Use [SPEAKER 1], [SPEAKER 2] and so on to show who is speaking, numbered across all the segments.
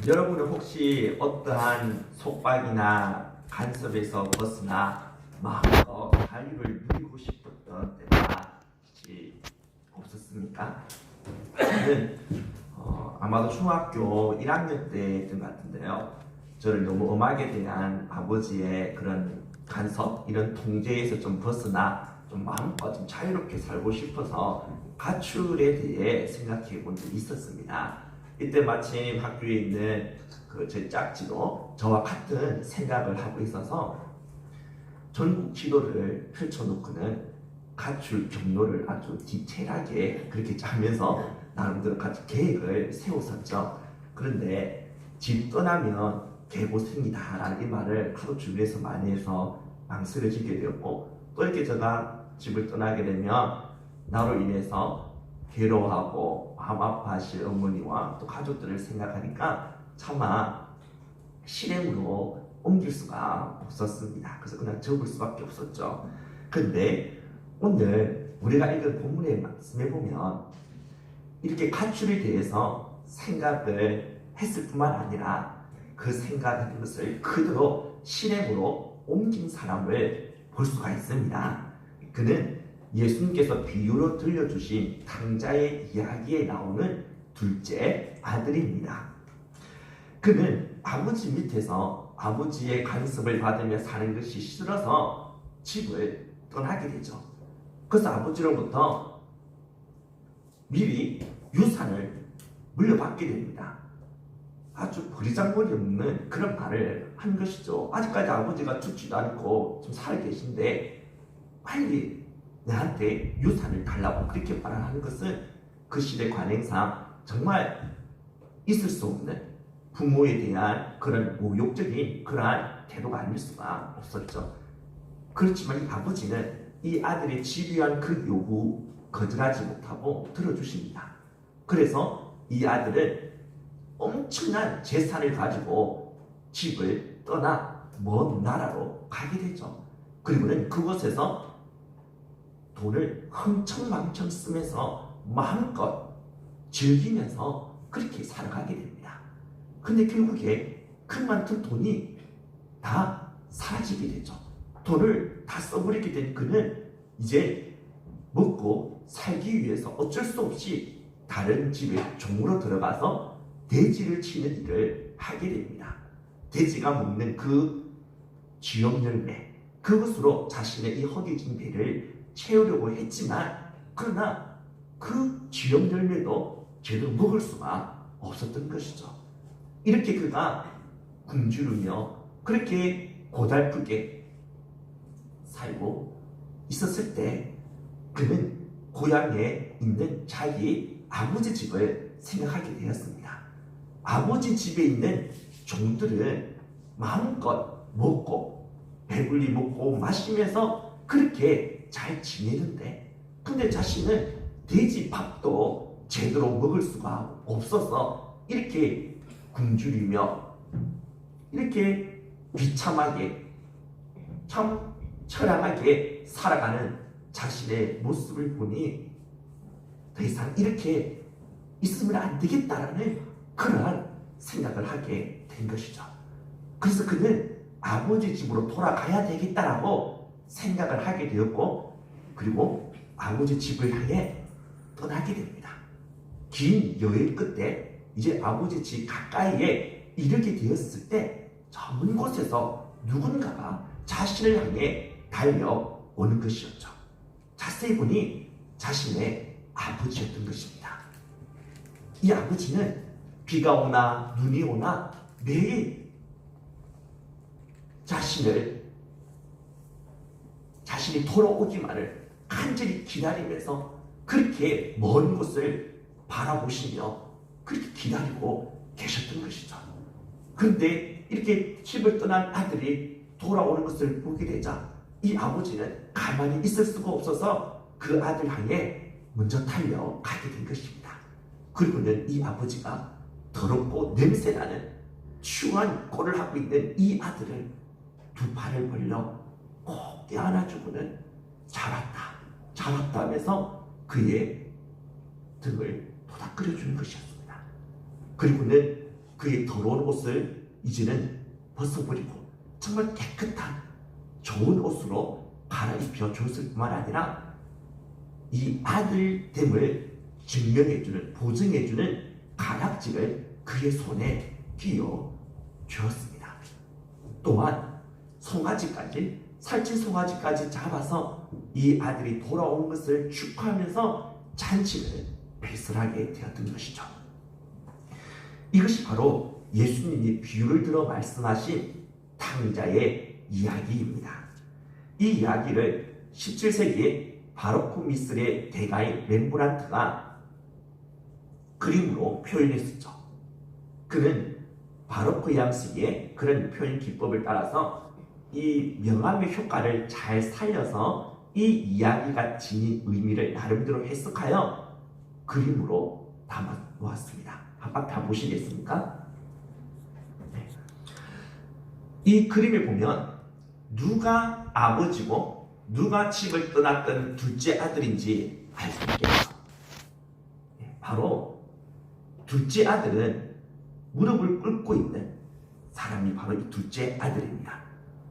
[SPEAKER 1] 여러분은 혹시 어떠한 속박이나 간섭에서 벗어나 마음껏 자유를 누리고 싶었던 때가 없었습니까? 저는 아마도 중학교 1학년 때였던 것 같은데요. 저를 너무 음악에 대한 아버지의 그런 간섭, 이런 통제에서 좀 벗어나 좀 마음껏 좀 자유롭게 살고 싶어서 가출에 대해 생각해 본 적이 있었습니다. 이때 마침 학교에 있는 제 짝지도 저와 같은 생각을 하고 있어서 전국 지도를 펼쳐놓고는 가출 경로를 아주 디테일하게 그렇게 짜면서 나름대로 같이 계획을 세웠었죠. 그런데 집 떠나면 개고생이다 라는 이 말을 하도 주변에서 많이 해서 망설여지게 되었고, 또 이렇게 제가 집을 떠나게 되면 나로 인해서 괴로워하고 마음 아파하실 어머니와 또 가족들을 생각하니까 차마 실행으로 옮길 수가 없었습니다. 그래서 그냥 접을 수밖에 없었죠. 근데 오늘 우리가 읽은 본문의 말씀에 보면 이렇게 가출에 대해서 생각을 했을 뿐만 아니라 그 생각한 것을 그대로 실행으로 옮긴 사람을 볼 수가 있습니다. 그는 예수님께서 비유로 들려주신 탕자의 이야기에 나오는 둘째 아들입니다. 그는 아버지 밑에서 아버지의 간섭을 받으며 사는 것이 싫어서 집을 떠나게 되죠. 그래서 아버지로부터 미리 유산을 물려받게 됩니다. 아주 버리장머리 없는 그런 말을 한 것이죠. 아직까지 아버지가 죽지도 않고 좀 살아계신데 빨리 내한테 유산을 달라고 그렇게 말하는 것은 그 시대 관행상 정말 있을 수 없는 부모에 대한 그런 모욕적인 그러한 태도가 아닐 수가 없었죠. 그렇지만 이 아버지는 이 아들의 집요한 그 요구 거절하지 못하고 들어주십니다. 그래서 이 아들은 엄청난 재산을 가지고 집을 떠나 먼 나라로 가게 되죠. 그리고는 그곳에서 돈을 흥청망청 쓰면서 마음껏 즐기면서 그렇게 살아가게 됩니다. 근데 결국에 그 많던 돈이 다 사라지게 되죠. 돈을 다 써버리게 된 그는 이제 먹고 살기 위해서 어쩔 수 없이 다른 집에 종으로 들어가서 돼지를 치는 일을 하게 됩니다. 돼지가 먹는 그 쥐염 열매, 그것으로 자신의 이 허기진 배를 채우려고 했지만, 그러나 그 쥐염 열매도 제대로 먹을 수가 없었던 것이죠. 이렇게 그가 굶주리며 그렇게 고달프게 살고 있었을 때 그는 고향에 있는 자기 아버지 집을 생각하게 되었습니다. 아버지 집에 있는 종들은 마음껏 먹고 배불리 먹고 마시면서 그렇게 잘 지내는데, 근데 자신은 돼지 밥도 제대로 먹을 수가 없어서 이렇게 굶주리며 이렇게 비참하게 참 처량하게 살아가는 자신의 모습을 보니 더 이상 이렇게 있으면 안 되겠다라는 그러한 생각을 하게 된 것이죠. 그래서 그는 아버지 집으로 돌아가야 되겠다라고 생각을 하게 되었고, 그리고 아버지 집을 향해 떠나게 됩니다. 긴 여행 끝에 이제 아버지 집 가까이에 이르게 되었을 때 저 먼 곳에서 누군가가 자신을 향해 달려오는 것이었죠. 자세히 보니 자신의 아버지였던 것입니다. 이 아버지는 비가 오나 눈이 오나 매일 자신이 돌아오기만을 간절히 기다리면서 그렇게 먼 곳을 바라보시며 그렇게 기다리고 계셨던 것이죠. 그런데 이렇게 집을 떠난 아들이 돌아오는 것을 보게 되자 이 아버지는 가만히 있을 수가 없어서 그 아들 향해 먼저 달려가게 된 것입니다. 그리고는 이 아버지가 더럽고 냄새나는 추한 꼴을 하고 있는 이 아들을 두 팔을 벌려 꼭 껴안아주고는 잘왔다 하면서 그의 등을 도닥거려주는 것이었습니다. 그리고는 그의 더러운 옷을 이제는 벗어버리고 정말 깨끗한 좋은 옷으로 갈아입혀 줬을 뿐만 아니라 이 아들됨을 증명해주는, 보증해주는 가락지를 그의 손에 끼워 주었습니다. 또한 송아지까지, 살찐 송아지까지 잡아서 이 아들이 돌아온 것을 축하하면서 잔치를 배설하게 되었던 것이죠. 이것이 바로 예수님이 비유를 들어 말씀하신 탕자의 이야기입니다. 이 이야기를 17세기에 바로크 미술의 대가인 렘브란트가 그림으로 표현했었죠. 그는 바로크 양식의 그런 표현 기법을 따라서 이 명암의 효과를 잘 살려서 이 이야기가 지닌 의미를 나름대로 해석하여 그림으로 담아 놓았습니다. 한번 다 보시겠습니까? 네. 이 그림을 보면 누가 아버지고 누가 집을 떠났던 둘째 아들인지 알 수 있겠죠. 네. 바로 둘째 아들은 무릎을 꿇고 있는 사람이 바로 이 둘째 아들입니다.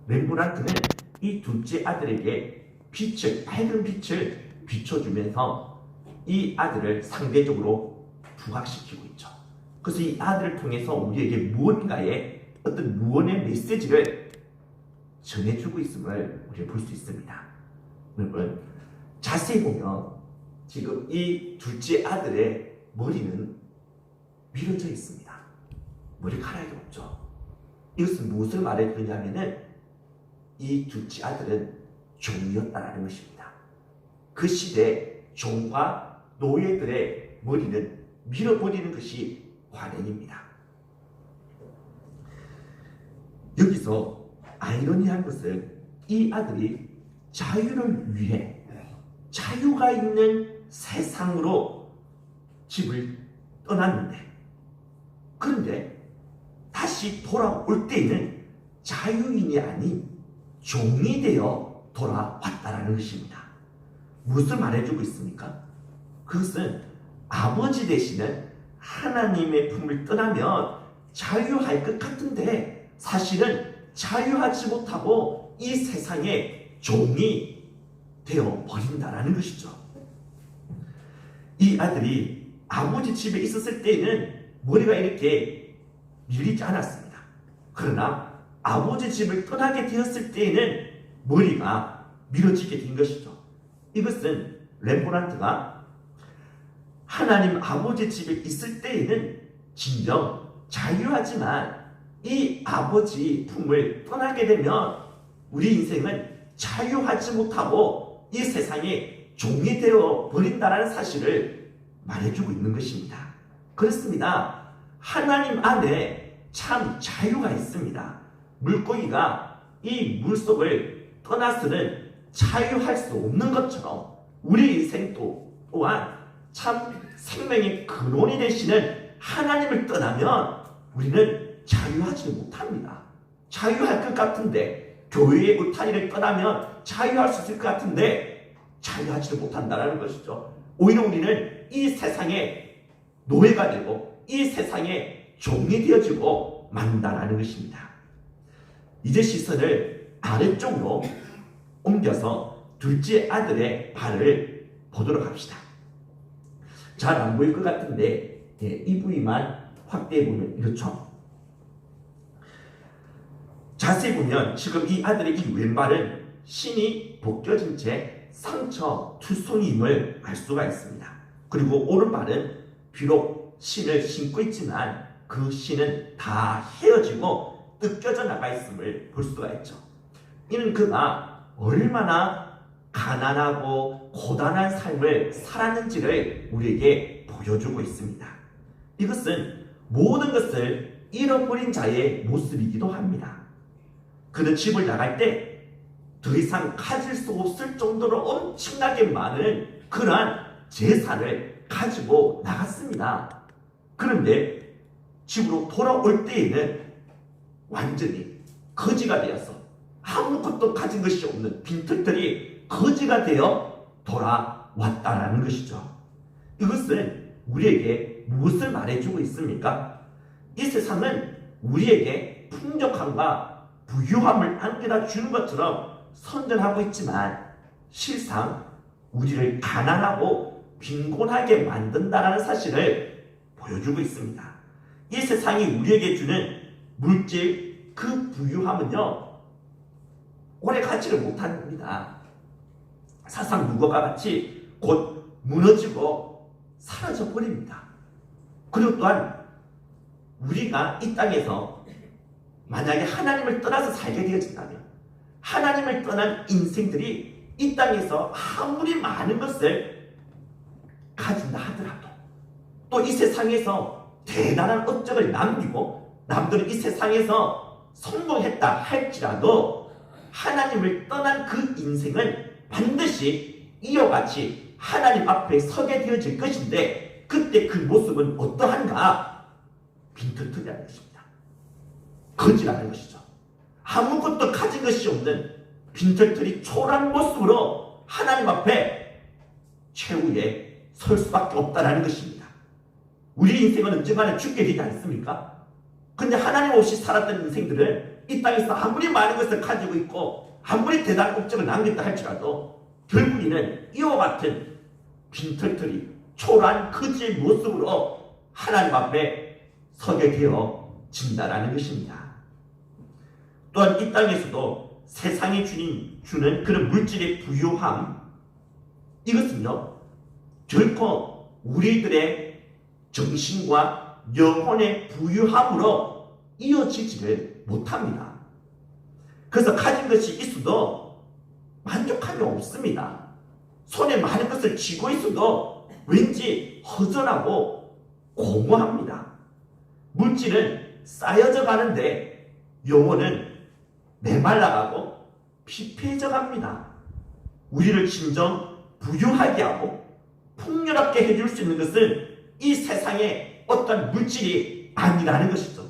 [SPEAKER 1] 렘브란트는 이 둘째 아들에게 빛을, 밝은 빛을 비춰주면서 이 아들을 상대적으로 부각시키고 있죠. 그래서 이 아들을 통해서 우리에게 무언가의 어떤 무언의 메시지를 전해주고 있음을 우리가 볼 수 있습니다. 여러분, 자세히 보면 지금 이 둘째 아들의 머리는 밀어져 있습니다. 머리카락이 없죠. 이것은 무엇을 말해주냐면은 이 둘째 아들은 종이었다는 것입니다. 그 시대 종과 노예들의 머리는 밀어버리는 것이 관행입니다. 여기서 아이러니한 것은 이 아들이 자유를 위해 자유가 있는 세상으로 집을 떠났는데, 그런데 다시 돌아올 때에는 자유인이 아닌 종이 되어 돌아왔다는 것입니다. 무엇을 말해주고 있습니까? 그것은 아버지 되시는 하나님의 품을 떠나면 자유할 것 같은데 사실은 자유하지 못하고 이 세상의 종이 되어 버린다는 것이죠. 이 아들이 아버지 집에 있었을 때에는 머리가 이렇게 밀리지 않았습니다. 그러나 아버지 집을 떠나게 되었을 때에는 머리가 밀어지게 된 것이죠. 이것은 렘브란트가 하나님 아버지 집에 있을 때에는 진정 자유하지만 이 아버지 품을 떠나게 되면 우리 인생은 자유하지 못하고 이 세상에 종이 되어 버린다는 사실을 말해주고 있는 것입니다. 그렇습니다. 하나님 안에 참 자유가 있습니다. 물고기가 이 물속을 떠나서는 자유할 수 없는 것처럼 우리 인생 또한 참 생명의 근원이 되시는 하나님을 떠나면 우리는 자유하지 못합니다. 자유할 것 같은데, 교회의 울타리를 떠나면 자유할 수 있을 것 같은데 자유하지 못한다는 것이죠. 오히려 우리는 이 세상의 노예가 되고 이 세상의 종이 되어지고 만다라는 것입니다. 이제 시선을 아래쪽으로 옮겨서 둘째 아들의 발을 보도록 합시다. 잘 안 보일 것 같은데 이 부위만 확대해 보면 이렇죠. 자세히 보면 지금 이 아들의 이 왼발은 신이 벗겨진 채 상처 투성임을 알 수가 있습니다. 그리고 오른발은 비록 신을 신고 있지만 그 신은 다 헤어지고 뜯겨져 나가 있음을 볼 수가 있죠. 이는 그가 얼마나 가난하고 고단한 삶을 살았는지를 우리에게 보여주고 있습니다. 이것은 모든 것을 잃어버린 자의 모습이기도 합니다. 그는 집을 나갈 때 더 이상 가질 수 없을 정도로 엄청나게 많은 그러한 재산을 가지고 나갔습니다. 그런데 집으로 돌아올 때에는 완전히 거지가 되어서 아무것도 가진 것이 없는 빈털털이 거지가 되어 돌아왔다라는 것이죠. 이것은 우리에게 무엇을 말해주고 있습니까? 이 세상은 우리에게 풍족함과 부유함을 안겨다 주는 것처럼 선전하고 있지만 실상 우리를 가난하고 빈곤하게 만든다는 사실을 보여주고 있습니다. 이 세상이 우리에게 주는 물질 그 부유함은요 오래 가지를 못합니다. 사상 누구와 같이 곧 무너지고 사라져 버립니다. 그리고 또한 우리가 이 땅에서 만약에 하나님을 떠나서 살게 되어진다면 하나님을 떠난 인생들이 이 땅에서 아무리 많은 것을 가진다 하더라도 또 이 세상에서 대단한 업적을 남기고 남들은 이 세상에서 성공했다 할지라도 하나님을 떠난 그 인생은 반드시 이와 같이 하나님 앞에 서게 되어질 것인데 그때 그 모습은 어떠한가? 빈털터리하는 것입니다. 거지라는 것이죠. 아무것도 가진 것이 없는 빈털터리 초라한 모습으로 하나님 앞에 최후에 설 수밖에 없다는 것입니다. 우리 인생은 언젠가는 죽게 되지 않습니까? 근데 하나님 없이 살았던 인생들은 이 땅에서 아무리 많은 것을 가지고 있고 아무리 대단한 업적을 남겼다 할지라도 결국에는 이와 같은 빈털터리 초라한 거지의 모습으로 하나님 앞에 서게 되어진다는 것입니다. 또한 이 땅에서도 세상이 주는 그런 물질의 부유함 이것은요 결코 우리들의 정신과 영혼의 부유함으로 이어지지를 못합니다. 그래서 가진 것이 있어도 만족함이 없습니다. 손에 많은 것을 쥐고 있어도 왠지 허전하고 공허합니다. 물질은 쌓여져 가는데 영혼은 메말라가고 피폐해져 갑니다. 우리를 진정 부유하게 하고 풍요롭게 해줄 수 있는 것은 이 세상의 어떤 물질이 아니라는 것이죠.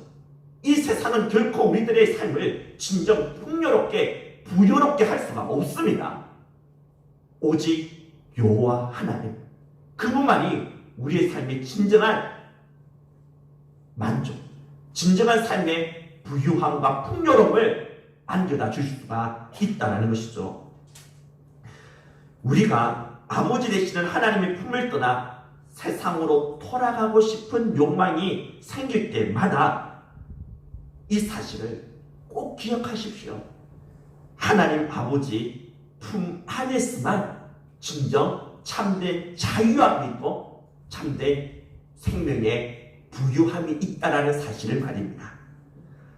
[SPEAKER 1] 이 세상은 결코 우리들의 삶을 진정 풍요롭게 부유롭게 할 수가 없습니다. 오직 여호와 하나님 그분만이 우리의 삶의 진정한 만족, 진정한 삶의 부유함과 풍요로움을 안겨다 줄 수가 있다는 것이죠. 우리가 아버지 되시는 하나님의 품을 떠나 세상으로 돌아가고 싶은 욕망이 생길 때마다 이 사실을 꼭 기억하십시오. 하나님 아버지 품 안에서만 진정 참된 자유함이 있고 참된 생명의 부유함이 있다는 사실을 말입니다.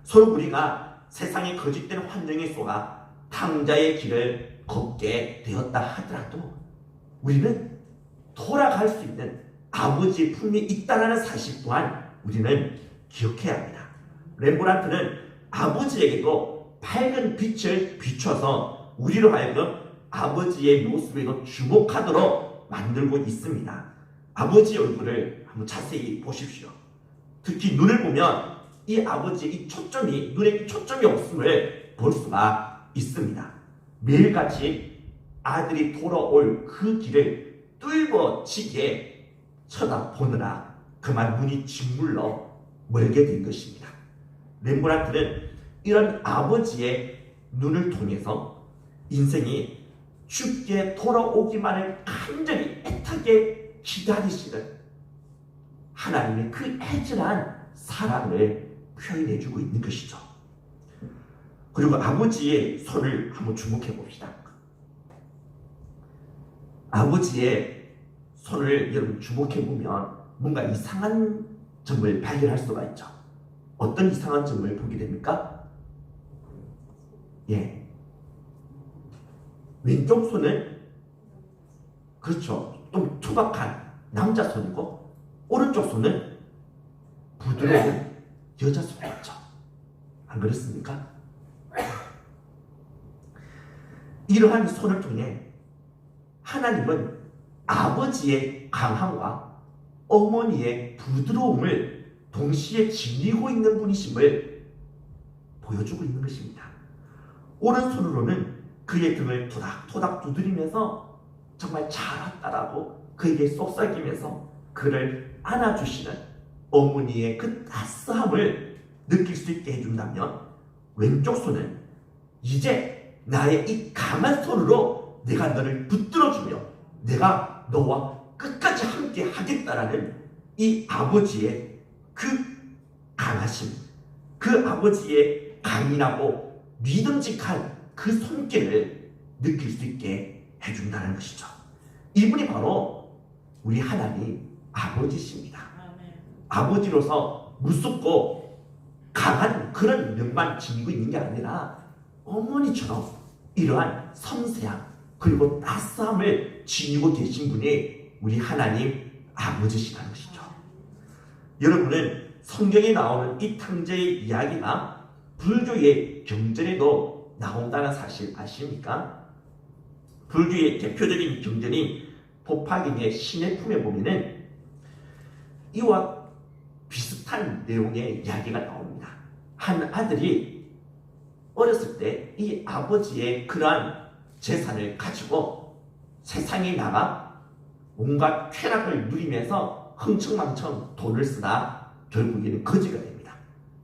[SPEAKER 1] 서로 우리가 세상의 거짓된 환경에 속아 탕자의 길을 걷게 되었다 하더라도 우리는 돌아갈 수 있는 아버지의 품이 있다는 사실 또한 우리는 기억해야 합니다. 렘브란트는 아버지에게도 밝은 빛을 비춰서 우리로 하여금 아버지의 모습에도 주목하도록 만들고 있습니다. 아버지의 얼굴을 한번 자세히 보십시오. 특히 눈을 보면 이 아버지의 이 초점이 눈에 초점이 없음을 볼 수가 있습니다. 매일같이 아들이 돌아올 그 길을 뚫어지게 쳐다보느라 그만 눈이 짓물러 멀게 된 것입니다. 렘브란트는 이런 아버지의 눈을 통해서 인생이 죽게 돌아오기만을 간절히 애타게 기다리시는 하나님의 그 애절한 사랑을 표현해주고 있는 것이죠. 그리고 아버지의 손을 한번 주목해 봅시다. 아버지의 손을 여러분 주목해 보면 뭔가 이상한 점을 발견할 수가 있죠. 어떤 이상한 점을 보게 됩니까? 예. 왼쪽 손은 그렇죠. 좀 투박한 남자 손이고 오른쪽 손은 부드러운 여자 손이죠. 안 그렇습니까? 이러한 손을 통해 하나님은 아버지의 강함과 어머니의 부드러움을 동시에 지니고 있는 분이심을 보여주고 있는 것입니다. 오른손으로는 그의 등을 토닥토닥 두드리면서 정말 잘 왔다라고 그에게 속삭이면서 그를 안아주시는 어머니의 그 따스함을 느낄 수 있게 해준다면 왼쪽 손은 이제 나의 이 강한 손으로 내가 너를 붙들어주며 내가 너와 끝까지 함께 하겠다라는 이 아버지의 그 강하심, 그 아버지의 강인하고 믿음직한 그 손길을 느낄 수 있게 해준다는 것이죠. 이분이 바로 우리 하나님 아버지십니다. 아버지로서 무섭고 강한 그런 면만 지니고 있는 게 아니라 어머니처럼 이러한 섬세함 그리고 따스함을 지니고 계신 분이 우리 하나님 아버지시라는 것이죠. 여러분은 성경에 나오는 이 탕자의 이야기가 불교의 경전에도 나온다는 사실 아십니까? 불교의 대표적인 경전인 법화경의 신의 품에 보면은 이와 비슷한 내용의 이야기가 나옵니다. 한 아들이 어렸을 때 이 아버지의 그러한 재산을 가지고 세상에 나가 온갖 쾌락을 누리면서 흥청망청 돈을 쓰다 결국에는 거지가 됩니다.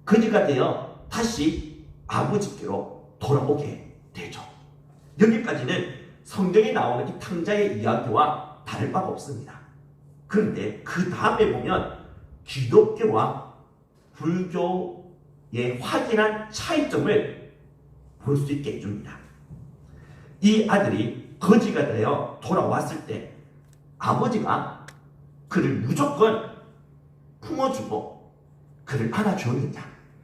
[SPEAKER 1] 거지가 되어 다시 아버지께로 돌아오게 되죠. 여기까지는 성경에 나오는 이 탕자의 이야기와 다를 바가 없습니다. 그런데 그 다음에 보면 기독교와 불교의 확연한 차이점을 볼 수 있게 해줍니다. 이 아들이 거지가 되어 돌아왔을 때 아버지가 그를 무조건 품어주고 그를 안아주었느냐,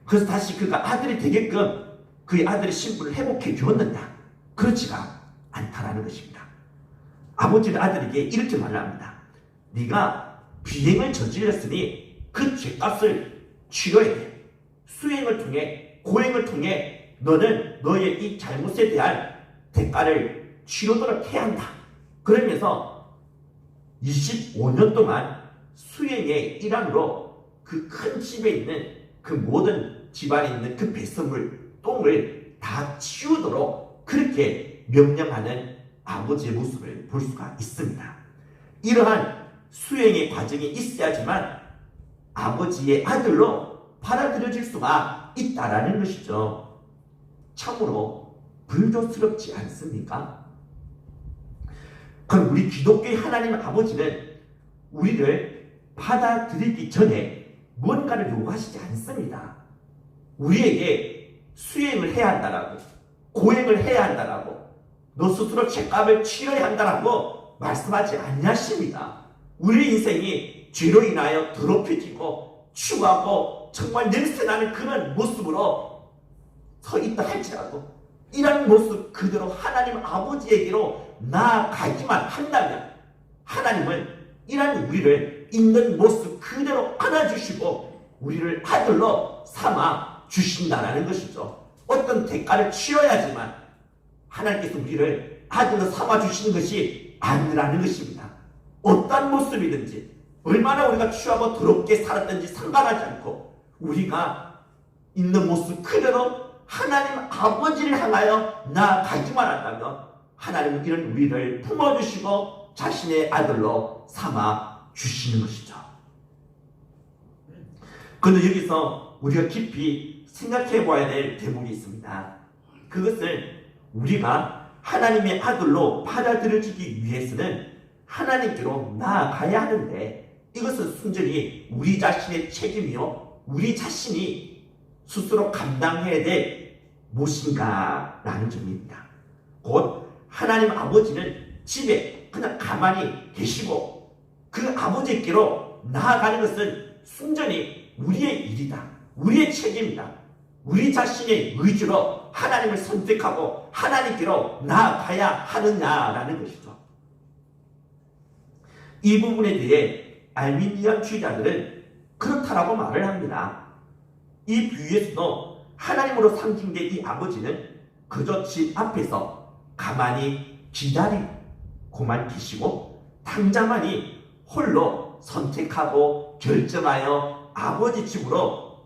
[SPEAKER 1] 그래서 다시 그가 아들이 되게끔 그의 아들의 신분을 회복해 주었느냐, 그렇지가 않다라는 것입니다. 아버지는 아들에게 이렇게 말을 합니다. 네가 비행을 저질렀으니 그 죄값을 치러야 돼. 수행을 통해, 고행을 통해 너는 너의 이 잘못에 대한 대가를 치르도록 해야 한다. 그러면서 25년 동안 수행의 일환으로 그 큰 집에 있는 그 모든 집안에 있는 그 배설물, 똥을 다 치우도록 그렇게 명령하는 아버지의 모습을 볼 수가 있습니다. 이러한 수행의 과정이 있어야지만 아버지의 아들로 받아들여질 수가 있다라는 것이죠. 참으로 불교스럽지 않습니까? 그럼 우리 기독교의 하나님 아버지는 우리를 받아들이기 전에 뭔가를 요구하시지 않습니다. 우리에게 수행을 해야 한다라고, 고행을 해야 한다라고, 너 스스로 죄값을 치러야 한다라고 말씀하지 않으십니다. 우리 인생이 죄로 인하여 더럽혀지고 추하고 정말 냄새나는 그런 모습으로 서 있다 할지라도 이런 모습 그대로 하나님 아버지에게로 나아가기만 한다면 하나님은 이런 우리를 있는 모습 그대로 안아주시고 우리를 아들로 삼아 주신다는 것이죠. 어떤 대가를 치러야지만 하나님께서 우리를 아들로 삼아 주시는 것이 아니라는 것입니다. 어떤 모습이든지 얼마나 우리가 취하고 더럽게 살았든지 상관하지 않고 우리가 있는 모습 그대로 하나님 아버지를 향하여 나아가기만 한다면 하나님은 이런 우리를 품어주시고 자신의 아들로 삼아 주시는 것이죠. 그런데 여기서 우리가 깊이 생각해 봐야 될 대목이 있습니다. 그것은 우리가 하나님의 아들로 받아들여지기 위해서는 하나님께로 나아가야 하는데 이것은 순전히 우리 자신의 책임이요 우리 자신이 스스로 감당해야 될 무엇인가 라는 점입니다. 곧 하나님 아버지는 집에 그냥 가만히 계시고 그 아버지께로 나아가는 것은 순전히 우리의 일이다. 우리의 책임이다. 우리 자신의 의지로 하나님을 선택하고 하나님께로 나아가야 하느냐라는 것이죠. 이 부분에 대해 알미니안주의자들은 그렇다라고 말을 합니다. 이 비유에서도 하나님으로 상징된 이 아버지는 그저 집 앞에서 가만히 기다리고만 계시고 탕자만이 홀로 선택하고 결정하여 아버지 집으로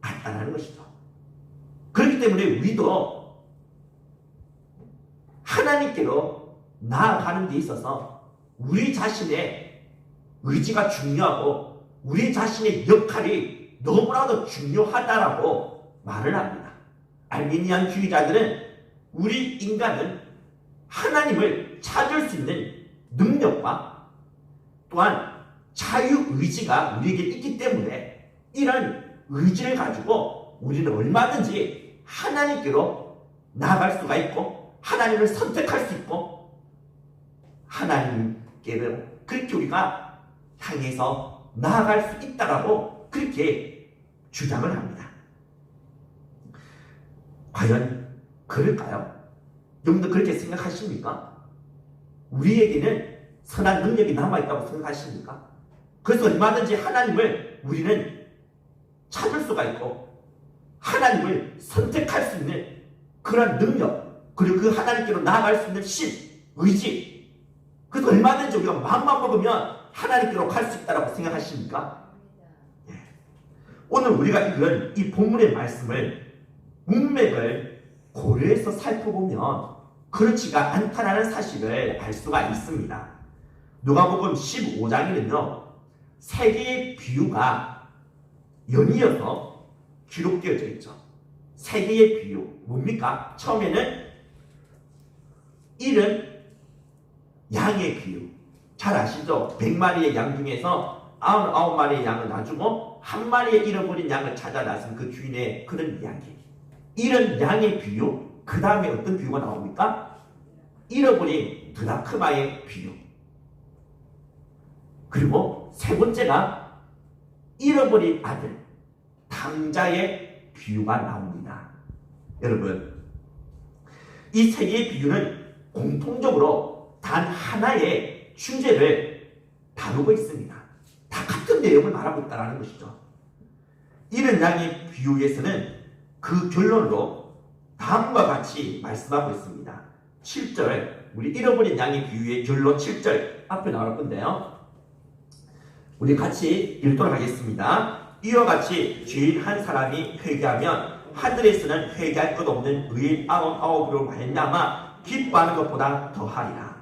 [SPEAKER 1] 갔다는 것이죠. 그렇기 때문에 우리도 하나님께로 나아가는 데 있어서 우리 자신의 의지가 중요하고 우리 자신의 역할이 너무나도 중요하다라고 말을 합니다. 알미니안주의자들은 우리 인간은 하나님을 찾을 수 있는 능력과 또한 자유의지가 우리에게 있기 때문에 이런 의지를 가지고 우리는 얼마든지 하나님께로 나아갈 수가 있고 하나님을 선택할 수 있고 하나님께로 그렇게 우리가 향해서 나아갈 수 있다라고 그렇게 주장을 합니다. 과연 그럴까요? 여러분도 그렇게 생각하십니까? 우리에게는 선한 능력이 남아있다고 생각하십니까? 그래서 얼마든지 하나님을 우리는 찾을 수가 있고 하나님을 선택할 수 있는 그런 능력, 그리고 그 하나님께로 나아갈 수 있는 의지, 그래서 얼마든지 우리가 마음만 먹으면 하나님께로 갈 수 있다고 생각하십니까? 예. 오늘 우리가 읽은 이 본문의 말씀을 문맥을 고려해서 살펴보면 그렇지가 않다는 사실을 알 수가 있습니다. 누가복음 15장에는요, 세 개의 비유가 연이어서 기록되어져 있죠. 세 개의 비유, 뭡니까? 처음에는 잃은 양의 비유. 잘 아시죠? 100마리의 양 중에서 99마리의 양을 놔주고 한 마리의 잃어버린 양을 찾아 나선 그 주인의 그런 이야기. 잃은 양의 비유, 그 다음에 어떤 비유가 나옵니까? 잃어버린 드라크마의 비유. 그리고 세 번째가 잃어버린 아들, 탕자의 비유가 나옵니다. 여러분, 이 세 개의 비유는 공통적으로 단 하나의 주제를 다루고 있습니다. 다 같은 내용을 말하고 있다는 것이죠. 잃은 양의 비유에서는 그 결론으로 다음과 같이 말씀하고 있습니다. 7절, 우리 잃어버린 양의 비유의 결론 7절 앞에 나올 건데요. 우리 같이 읽도록 하겠습니다. 이와 같이 죄인 한 사람이 회개하면 하늘에서는 회개할 것 없는 의인 99으로 말미암아 기뻐하는 것보다 더하리라.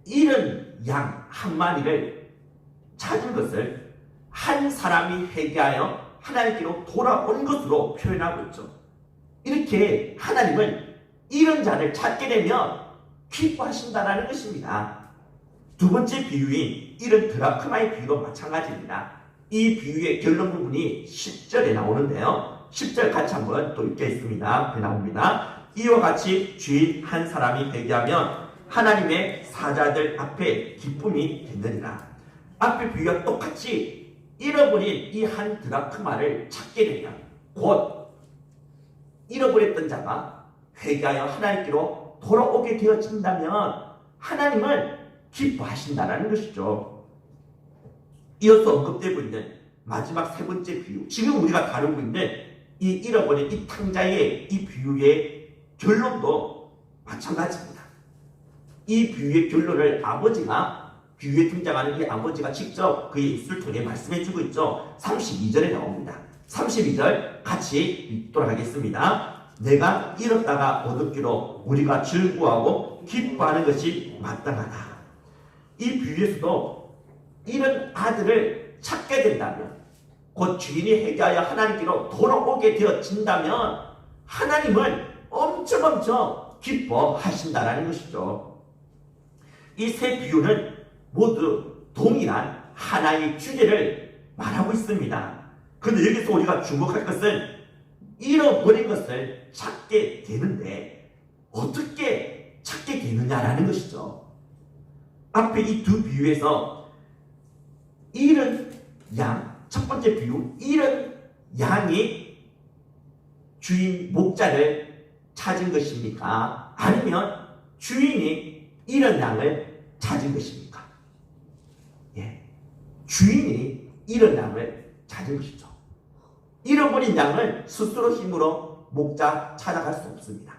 [SPEAKER 1] 잃은 양 한 마리를 찾은 것을 한 사람이 회개하여 하나님께로 돌아온 것으로 표현하고 있죠. 이렇게 하나님은 잃은 자를 찾게 되면 기뻐하신다는 것입니다. 두 번째 비유인 잃은 드라크마의 비유도 마찬가지입니다. 이 비유의 결론 부분이 10절에 나오는데요. 10절 같이 한번 또 읽겠습니다. 앞에 나옵니다. 이와 같이 주인 한 사람이 회개하면 하나님의 사자들 앞에 기쁨이 되느니라. 앞의 비유와 똑같이 잃어버린 이 한 드라크마를 찾게 되면 곧 잃어버렸던 자가 회개하여 하나님께로 돌아오게 되어진다면 하나님은 기뻐하신다는 것이죠. 이어서 언급되고 있는 마지막 세 번째 비유, 지금 우리가 다루고 있는 이 잃어버린 이 탕자의 이 비유의 결론도 마찬가지입니다. 이 비유의 결론을 비유에 등장하는 이 아버지가 직접 그의 입술을 통해 말씀해주고 있죠. 32절에 나옵니다. 32절 같이 읽도록 하겠습니다. 내가 잃었다가 얻었기로 우리가 즐거워하고 기뻐하는 것이 마땅하다. 이 비유에서도 잃은 아들을 찾게 된다면, 곧 주인이 회개하여 하나님께로 돌아오게 되어진다면 하나님은 엄청 기뻐하신다는 것이죠. 이 세 비유는 모두 동일한 하나의 주제를 말하고 있습니다. 그런데 여기서 우리가 주목할 것은 잃어버린 것을 찾게 되는데 어떻게 찾게 되느냐라는 것이죠. 앞에 이 두 비유에서 잃은 양, 첫 번째 비유, 잃은 양이 주인 목자를 찾은 것입니까? 아니면 주인이 잃은 양을 찾은 것입니까? 예, 주인이 잃은 양을 찾은 것이죠. 잃어버린 양은 스스로 힘으로 목자 찾아갈 수 없습니다.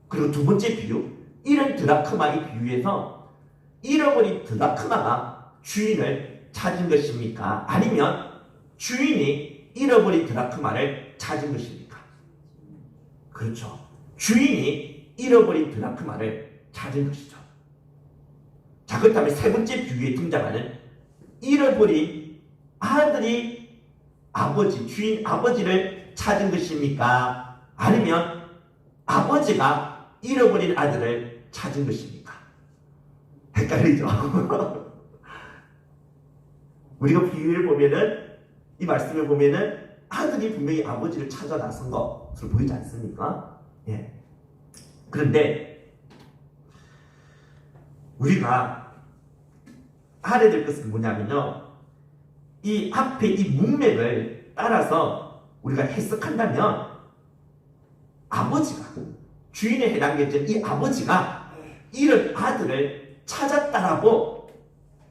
[SPEAKER 1] 그리고 두 번째 비유, 잃은 드라크마의 비유에서 잃어버린 드라크마가 주인을 찾은 것입니까? 아니면 주인이 잃어버린 드라크마를 찾은 것입니까? 그렇죠. 주인이 잃어버린 드라크마를 찾은 것이죠. 자, 그렇다면 세 번째 비유에 등장하는 잃어버린 아들이 주인 아버지를 찾은 것입니까? 아니면 아버지가 잃어버린 아들을 찾은 것입니까? 헷갈리죠? 우리가 비유를 보면은, 이 말씀을 보면은 아들이 분명히 아버지를 찾아 나선 것으로 보이지 않습니까? 예. 그런데 우리가 알아야 될 것은 뭐냐면요, 이 앞에 이 문맥을 따라서 우리가 해석한다면 아버지가, 주인에 해당되는 이 아버지가 이런 아들을 찾았다라고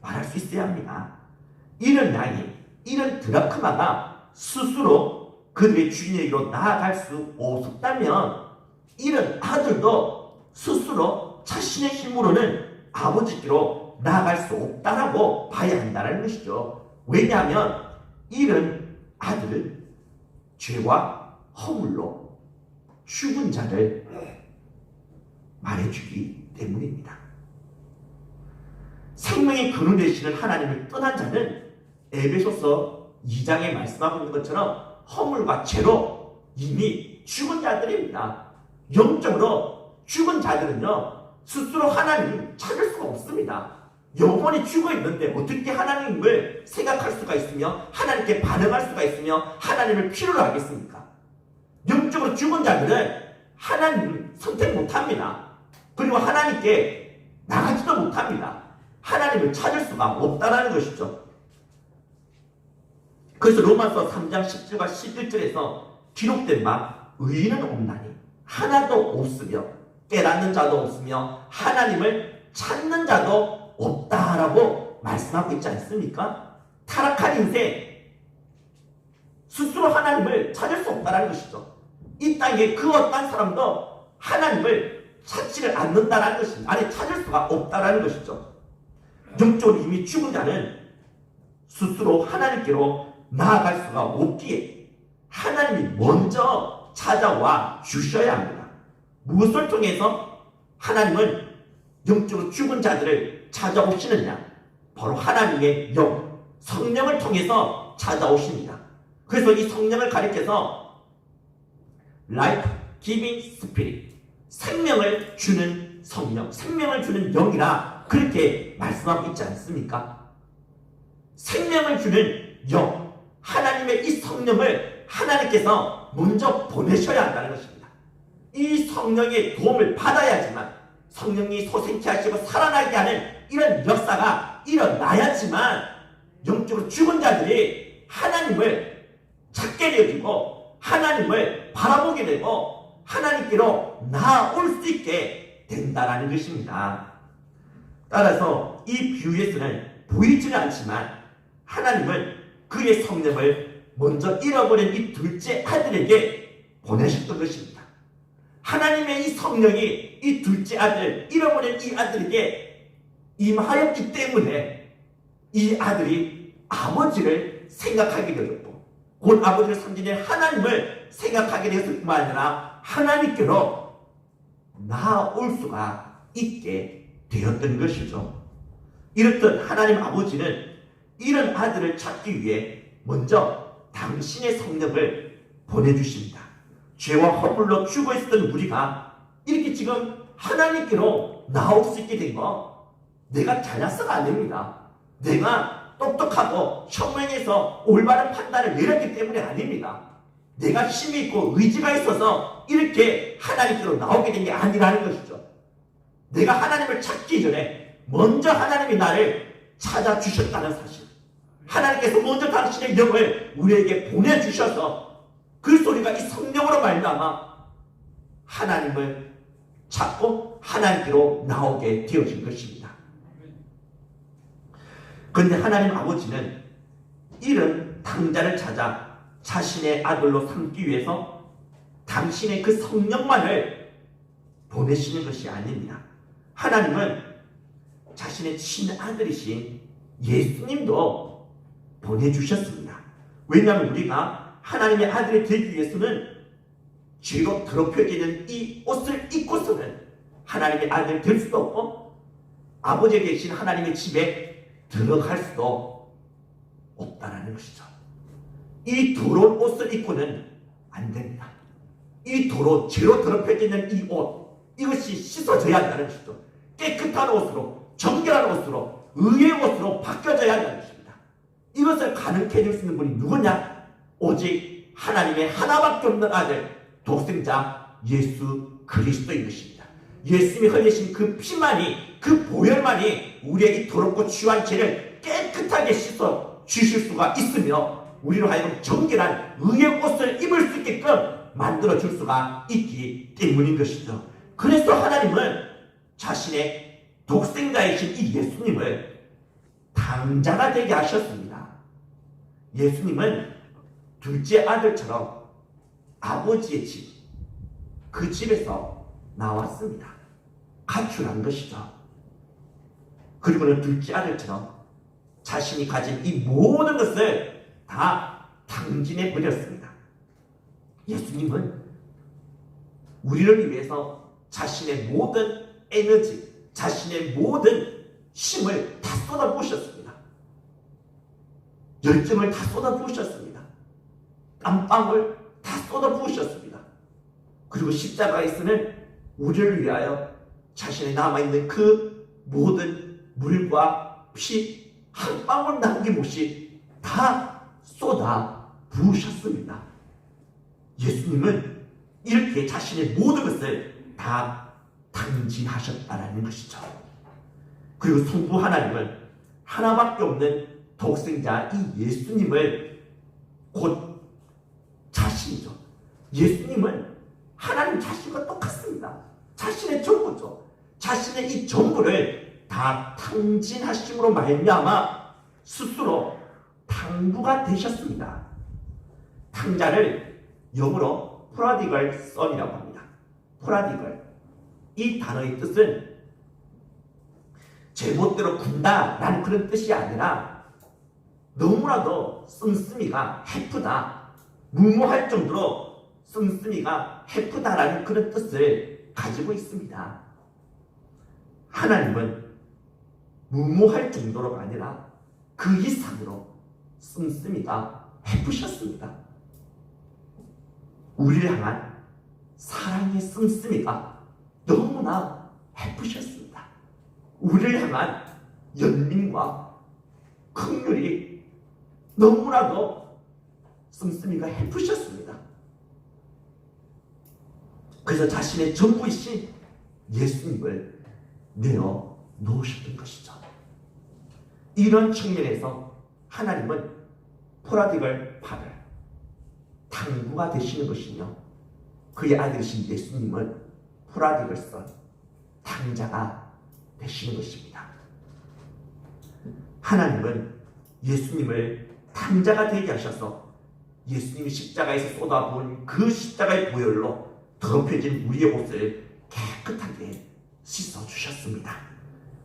[SPEAKER 1] 말할 수 있어야 합니다. 이런 양이, 이런 드라크마가 스스로 그들의 주인에게로 나아갈 수 없었다면 이런 아들도 스스로 자신의 힘으로는 아버지께로 나아갈 수 없다라고 봐야 한다는 것이죠. 왜냐하면 이런 아들은 죄와 허물로 죽은 자를 말해주기 때문입니다. 생명의 근원 되시는 하나님을 떠난 자는 에베소서 2장에 말씀하고 있는 것처럼 허물과 죄로 이미 죽은 자들입니다. 영적으로 죽은 자들은요, 스스로 하나님을 찾을 수가 없습니다. 영혼이 죽어 있는데 어떻게 하나님을 생각할 수가 있으며 하나님께 반응할 수가 있으며 하나님을 필요로 하겠습니까? 영적으로 죽은 자들은 하나님을 선택 못합니다. 그리고 하나님께 나가지도 못합니다. 하나님을 찾을 수가 없다는 것이죠. 그래서 로마서 3장 10절과 11절에서 기록된 바 의인은 없나니 하나도 없으며 깨닫는 자도 없으며 하나님을 찾는 자도 없다라고 말씀하고 있지 않습니까? 타락한 인생, 스스로 하나님을 찾을 수 없다는 것이죠. 이 땅에 그 어떤 사람도 하나님을 찾지를 않는다는 것입니다. 아니, 찾을 수가 없다는 것이죠. 영적으로 이미 죽은 자는 스스로 하나님께로 나아갈 수가 없기에 하나님이 먼저 찾아와 주셔야 합니다. 무엇을 통해서 하나님은 영적으로 죽은 자들을 찾아오시느냐? 바로 하나님의 영, 성령을 통해서 찾아오십니다. 그래서 이 성령을 가리켜서 Life Giving Spirit, 생명을 주는 성령, 생명을 주는 영이라 그렇게 말씀하고 있지 않습니까? 생명을 주는 영, 하나님의 이 성령을 하나님께서 먼저 보내셔야 한다는 것입니다. 이 성령의 도움을 받아야지만 성령이 소생케 하시고 살아나게 하는 이런 역사가 일어나야지만 영적으로 죽은 자들이 하나님을 찾게 되어지고 하나님을 바라보게 되고 하나님께로 나아올 수 있게 된다는 것입니다. 따라서 이 비유에서는 보이지는 않지만 하나님은 그의 성령을 먼저 잃어버린 이 둘째 아들에게 보내셨던 것입니다. 하나님의 이 성령이 이 둘째 아들, 잃어버린 이 아들에게 임하였기 때문에 이 아들이 아버지를 생각하게 되었고 곧 아버지를 섬기는 하나님을 생각하게 되었을 뿐만 아니라 하나님께로 나아올 수가 있게 되었던 것이죠. 이렇듯 하나님 아버지는 이런 아들을 찾기 위해 먼저 당신의 성령을 보내주십니다. 죄와 허물로 죽어 있었던 우리가 이렇게 지금 하나님께로 나올 수 있게 된 거 내가 잘나서가 아닙니다. 내가 똑똑하고 현명해서 올바른 판단을 내렸기 때문이 아닙니다. 내가 힘이 있고 의지가 있어서 이렇게 하나님께로 나오게 된 게 아니라는 것이죠. 내가 하나님을 찾기 전에 먼저 하나님이 나를 찾아주셨다는 사실, 하나님께서 먼저 당신의 영을 우리에게 보내주셔서 그 소리가 이 성령으로 말미암아 하나님을 찾고 하나님께로 나오게 되어진 것입니다. 그런데 하나님 아버지는 이런 당자를 찾아 자신의 아들로 삼기 위해서 당신의 그 성령만을 보내시는 것이 아닙니다. 하나님은 자신의 친아들이신 예수님도 보내주셨습니다. 왜냐하면 우리가 하나님의 아들이 되기 위해서는 죄로 더럽혀져 있는 이 옷을 입고서는 하나님의 아들이 될 수도 없고 아버지에 계신 하나님의 집에 들어갈 수도 없다는 것이죠. 이 더러운 옷을 입고는 안 됩니다. 이 도로 죄로 더럽혀져 있는 이 옷, 이것이 씻어져야 한다는 것이죠. 깨끗한 옷으로, 정결한 옷으로, 의의 옷으로 바뀌어져야 한다는 것입니다. 이것을 가능케 해줄 수 있는 분이 누구냐? 오직 하나님의 하나밖에 없는 아들, 독생자 예수 그리스도인 것입니다. 예수님이 흘리신 그 피만이, 그 보혈만이 우리의 이 더럽고 추한 죄를 깨끗하게 씻어 주실 수가 있으며, 우리로 하여금 정결한 의의 옷을 입을 수 있게끔 만들어 줄 수가 있기 때문인 것이죠. 그래서 하나님은 자신의 독생자이신 이 예수님을 당자가 되게 하셨습니다. 예수님은 둘째 아들처럼 아버지의 집, 그 집에서 나왔습니다. 가출한 것이죠. 그리고는 둘째 아들처럼 자신이 가진 이 모든 것을 다 탕진해 버렸습니다. 예수님은 우리를 위해서 자신의 모든 에너지, 자신의 모든 힘을 다 쏟아부으셨습니다. 열정을 다 쏟아부으셨습니다. 땀방울 다 쏟아부으셨습니다. 그리고 십자가에서는 우리를 위하여 자신의 남아있는 그 모든 물과 피 한 방울 남김없이 다 쏟아 부으셨습니다. 예수님은 이렇게 자신의 모든 것을 다 탕진하셨다는 것이죠. 그리고 성부 하나님은 하나밖에 없는 독생자 이 예수님을 곧 자신이죠. 예수님은 하나님 자신과 똑같습니다. 자신의 전부죠. 자신의 이 전부를 다 탕진하심으로 말미암아 스스로 탕부가 되셨습니다. 탕자를 영어로 프로디걸 선이라고 합니다. 프로디걸, 이 단어의 뜻은 제멋대로 군다라는 그런 뜻이 아니라 너무나도 씀씀이가 해프다, 무모할 정도로 씀씀이가 해프다라는 그런 뜻을 가지고 있습니다. 하나님은 무모할 정도로가 아니라 그 이상으로 씀씀이가 해프셨습니다. 우리를 향한 사랑의 씀씀이가 너무나 해프셨습니다. 우리를 향한 연민과 긍휼이 너무나도 씀씀이가 해프셨습니다. 그래서 자신의 전부이신 예수님을 내어 놓으셨던 것이죠. 이런 측면에서 하나님은 프로디걸 파더, 탕부가 되시는 것이며, 그의 아들이신 예수님은 프로디걸 선, 탕자가 되시는 것입니다. 하나님은 예수님을 탕자가 되게 하셔서 예수님이 십자가에서 쏟아부은 그 십자가의 보혈로 더럽혀진 우리의 옷을 깨끗하게 씻어주셨습니다.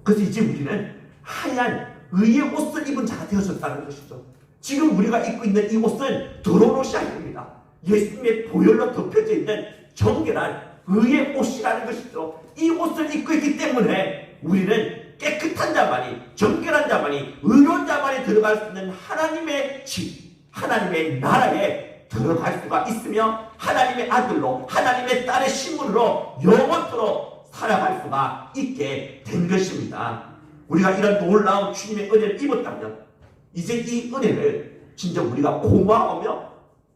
[SPEAKER 1] 그래서 이제 우리는 하얀 의의 옷을 입은 자가 되어졌다는 것이죠. 지금 우리가 입고 있는 이 옷은 더러운 옷이 아닙니다. 예수님의 보혈로 덮여져 있는 정결한 의의 옷이라는 것이죠. 이 옷을 입고 있기 때문에 우리는 깨끗한 자만이, 정결한 자만이, 의로운 자만이 들어갈 수 있는 하나님의 집, 하나님의 나라에 들어갈 수가 있으며, 하나님의 아들로, 하나님의 딸의 신분으로 영원토록 살아갈 수가 있게 된 것입니다. 우리가 이런 놀라운 주님의 은혜를 입었다면 이제 이 은혜를 진정 우리가 고마워하며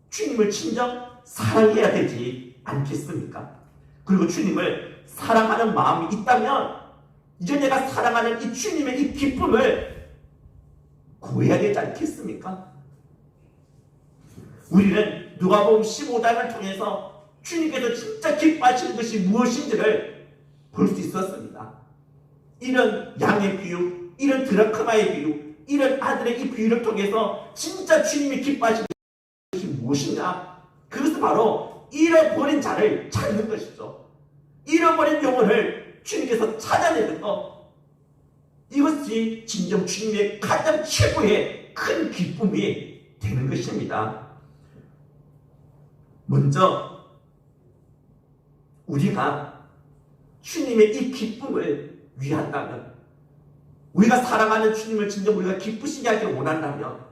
[SPEAKER 1] 주님을 진정 사랑해야 되지 않겠습니까? 그리고 주님을 사랑하는 마음이 있다면 이제 내가 사랑하는 이 주님의 이 기쁨을 구해야 되지 않겠습니까? 우리는 누가복음 15장을 통해서 주님께서 진짜 기뻐하시는 것이 무엇인지를 볼 수 있었습니다. 이런 양의 비유, 이런 드라크마의 비유, 이런 아들의 이 비유를 통해서 진짜 주님이 기뻐하시는 것이 무엇이냐? 그것은 바로 잃어버린 자를 찾는 것이죠. 잃어버린 영혼을 주님께서 찾아내는 것, 이것이 진정 주님의 가장 최고의 큰 기쁨이 되는 것입니다. 먼저 우리가 주님의 이 기쁨을 위한다면, 우리가 사랑하는 주님을 진정 우리가 기쁘시게 하기를 원한다면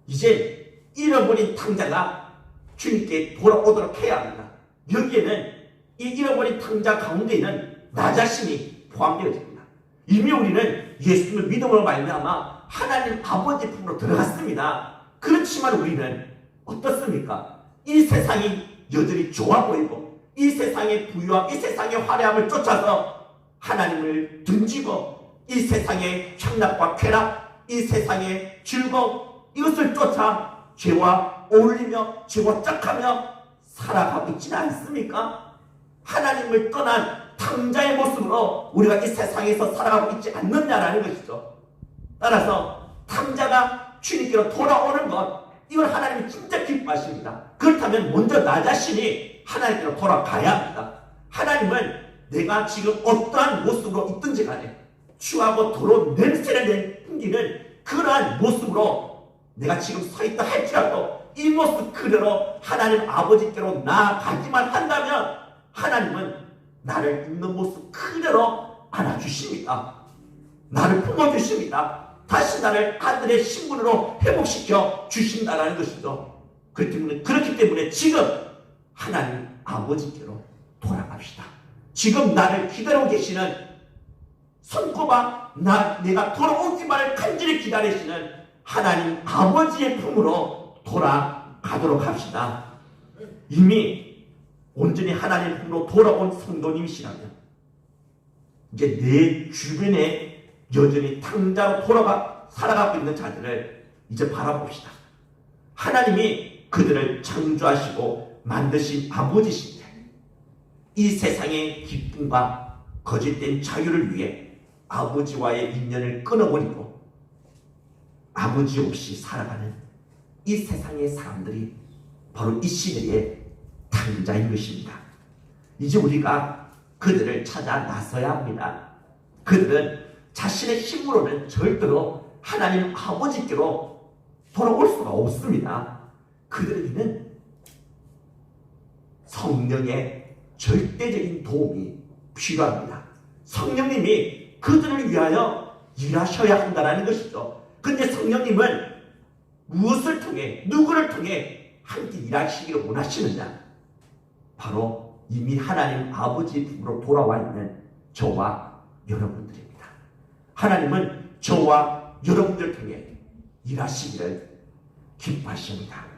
[SPEAKER 1] 이제 잃어버린 탕자가 주님께 돌아오도록 해야 합니다. 여기에는 이 잃어버린 탕자 가운데에는 나 자신이 포함되어집니다. 이미 우리는 예수님을 믿음으로 말미암아 하나님 아버지 품으로 들어갔습니다. 그렇지만 우리는 어떻습니까? 이 세상이 여전히 좋아 보이고 이 세상의 부유함, 이 세상의 화려함을 쫓아서 하나님을 등지고 이 세상의 향락과 쾌락, 이 세상의 즐거움 이것을 쫓아 죄와 어울리며 죄와 짝하며 살아가고 있지는 않습니까? 하나님을 떠난 탕자의 모습으로 우리가 이 세상에서 살아가고 있지 않느냐라는 것이죠. 따라서 탕자가 주님께로 돌아오는 것, 이걸 하나님이 진짜 기뻐하십니다. 그렇다면 먼저 나 자신이 하나님께로 돌아가야 합니다. 하나님은 내가 지금 어떠한 모습으로 있든지 간에 추하고 더러운 냄새를 풍기는 그러한 모습으로 내가 지금 서 있다 할지라도 이 모습 그대로 하나님 아버지께로 나아가기만 한다면 하나님은 나를 있는 모습 그대로 안아주십니다. 나를 품어주십니다. 다시 나를 아들의 신분으로 회복시켜 주신다는 것이죠. 그렇기 때문에 지금 하나님 아버지께로 돌아갑시다. 지금 나를 기다리고 계시는 손꼽아 내가 돌아오기만을 간절히 기다리시는 하나님 아버지의 품으로 돌아가도록 합시다. 이미 온전히 하나님 품으로 돌아온 성도님이시라면 이제 내 주변에 여전히 탕자로 살아가고 있는 자들을 이제 바라봅시다. 하나님이 그들을 창조하시고 만드신 아버지신데 이 세상의 기쁨과 거짓된 자유를 위해 아버지와의 인연을 끊어버리고 아버지 없이 살아가는 이 세상의 사람들이 바로 이 시대의 탕자인 것입니다. 이제 우리가 그들을 찾아 나서야 합니다. 그들은 자신의 힘으로는 절대로 하나님 아버지께로 돌아올 수가 없습니다. 그들에게는 성령의 절대적인 도움이 필요합니다. 성령님이 그들을 위하여 일하셔야 한다는 것이죠. 근데 성령님은 무엇을 통해 누구를 통해 함께 일하시기를 원하시느냐? 바로 이미 하나님 아버지 품으로 돌아와 있는 저와 여러분들입니다. 하나님은 저와 여러분들 통해 일하시기를 기뻐하십니다.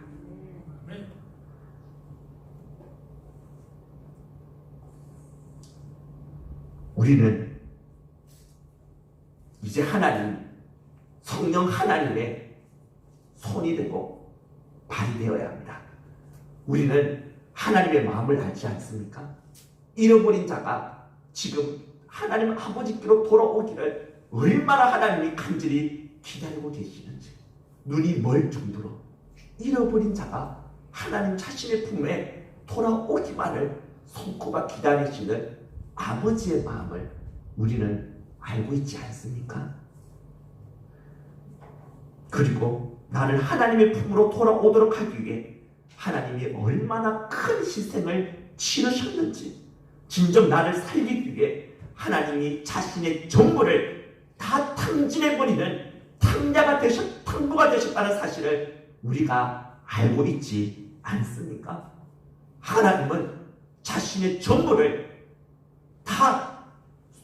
[SPEAKER 1] 우리는 이제 성령 하나님의 손이 되고 발이 되어야 합니다. 우리는 하나님의 마음을 알지 않습니까? 잃어버린 자가 지금 하나님 아버지께로 돌아오기를 얼마나 하나님이 간절히 기다리고 계시는지 눈이 멀 정도로 잃어버린 자가 하나님 자신의 품에 돌아오기만을 손꼽아 기다리시는 아버지의 마음을 우리는 알고 있지 않습니까? 그리고 나를 하나님의 품으로 돌아오도록 하기 위해 하나님이 얼마나 큰 희생을 치르셨는지 진정 나를 살리기 위해 하나님이 자신의 전부를 다 탕진해버리는 탕부가 되셨다는 사실을 우리가 알고 있지 않습니까? 하나님은 자신의 전부를 다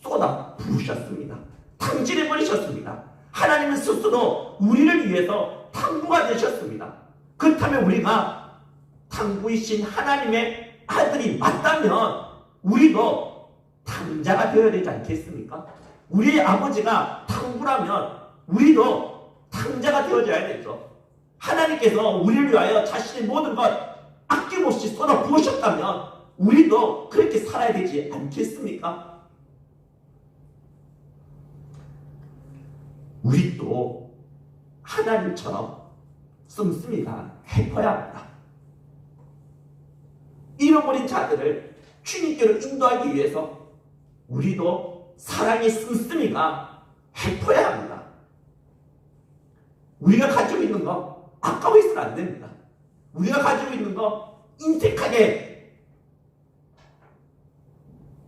[SPEAKER 1] 쏟아 부으셨습니다. 탕진해버리셨습니다. 하나님은 스스로 우리를 위해서 탕부가 되셨습니다. 그렇다면 우리가 탕부이신 하나님의 아들이 맞다면 우리도 탕자가 되어야 되지 않겠습니까? 우리의 아버지가 탕부라면 우리도 탕자가 되어져야 되죠. 하나님께서 우리를 위하여 자신의 모든 것 아낌없이 쏟아 부으셨다면 우리도 그렇게 살아야 되지 않겠습니까? 우리도 하나님처럼 씀씀이가 해퍼야 합니다. 잃어버린 자들을 주님께로 인도하기 위해서 우리도 사랑의 씀씀이가 해퍼야 합니다. 우리가 가지고 있는 거 아까워 있으면 안 됩니다. 우리가 가지고 있는 거 인색하게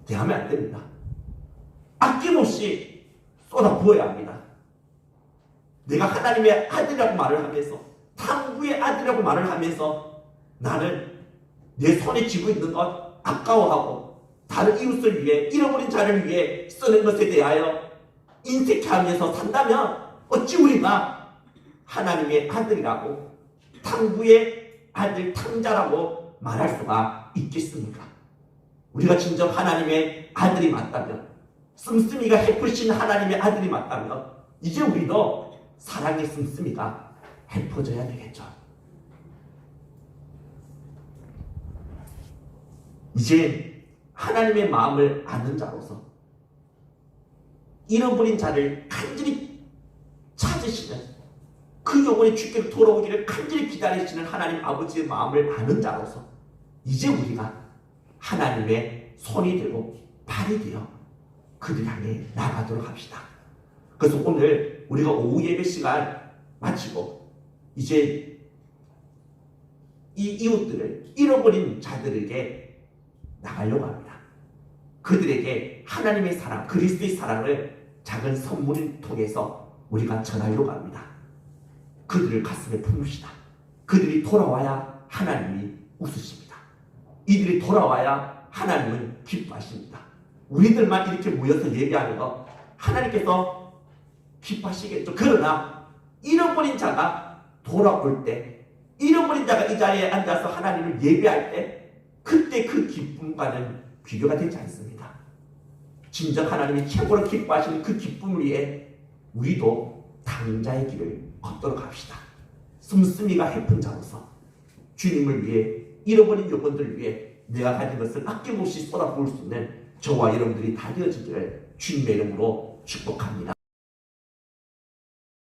[SPEAKER 1] 대하면 안 됩니다. 아낌없이 쏟아 부어야 합니다. 내가 하나님의 아들이라고 말을 하면서 탕부의 아들이라고 말을 하면서 나는 내 손에 쥐고 있는 것 아까워하고 다른 이웃을 위해 잃어버린 자를 위해 쓰는 것에 대하여 인색해하면서 산다면 어찌 우리가 하나님의 아들이라고 탕부의 아들 탕자라고 말할 수가 있겠습니까? 우리가 진정 하나님의 아들이 맞다면, 씀씀이가 헤프신 하나님의 아들이 맞다면 이제 우리도 사랑의 씀씀이가 헤퍼져야 되겠죠. 이제 하나님의 마음을 아는 자로서 잃어버린 자를 간절히 찾으시는, 그 영혼의 주께로 돌아오기를 간절히 기다리시는 하나님 아버지의 마음을 아는 자로서 이제 우리가 하나님의 손이 되고 발이 되어 그들 향해 나가도록 합시다. 그래서 오늘 우리가 오후 예배 시간 마치고 이제 이 이웃들을, 잃어버린 자들에게 나가려고 합니다. 그들에게 하나님의 사랑, 그리스도의 사랑을 작은 선물을 통해서 우리가 전하려고 합니다. 그들을 가슴에 품읍시다. 그들이 돌아와야 하나님이 웃으십니다. 이들이 돌아와야 하나님은 기뻐하십니다. 우리들만 이렇게 모여서 예배하는 거 하나님께서 기뻐하시겠죠. 그러나 잃어버린 자가 돌아올 때, 잃어버린 자가 이 자리에 앉아서 하나님을 예배할 때 그때 그 기쁨과는 비교가 되지 않습니다. 진정 하나님이 최고로 기뻐하시는 그 기쁨을 위해 우리도 당자의 길을 걷도록 합시다. 씀씀이가 헤픈 자로서 주님을 위해, 잃어버린 영혼들을 위해 내가 가진 것을 아낌없이 쏟아부을 수 있는 저와 여러분들이 다 되어지기를 주님의 이름으로 축복합니다.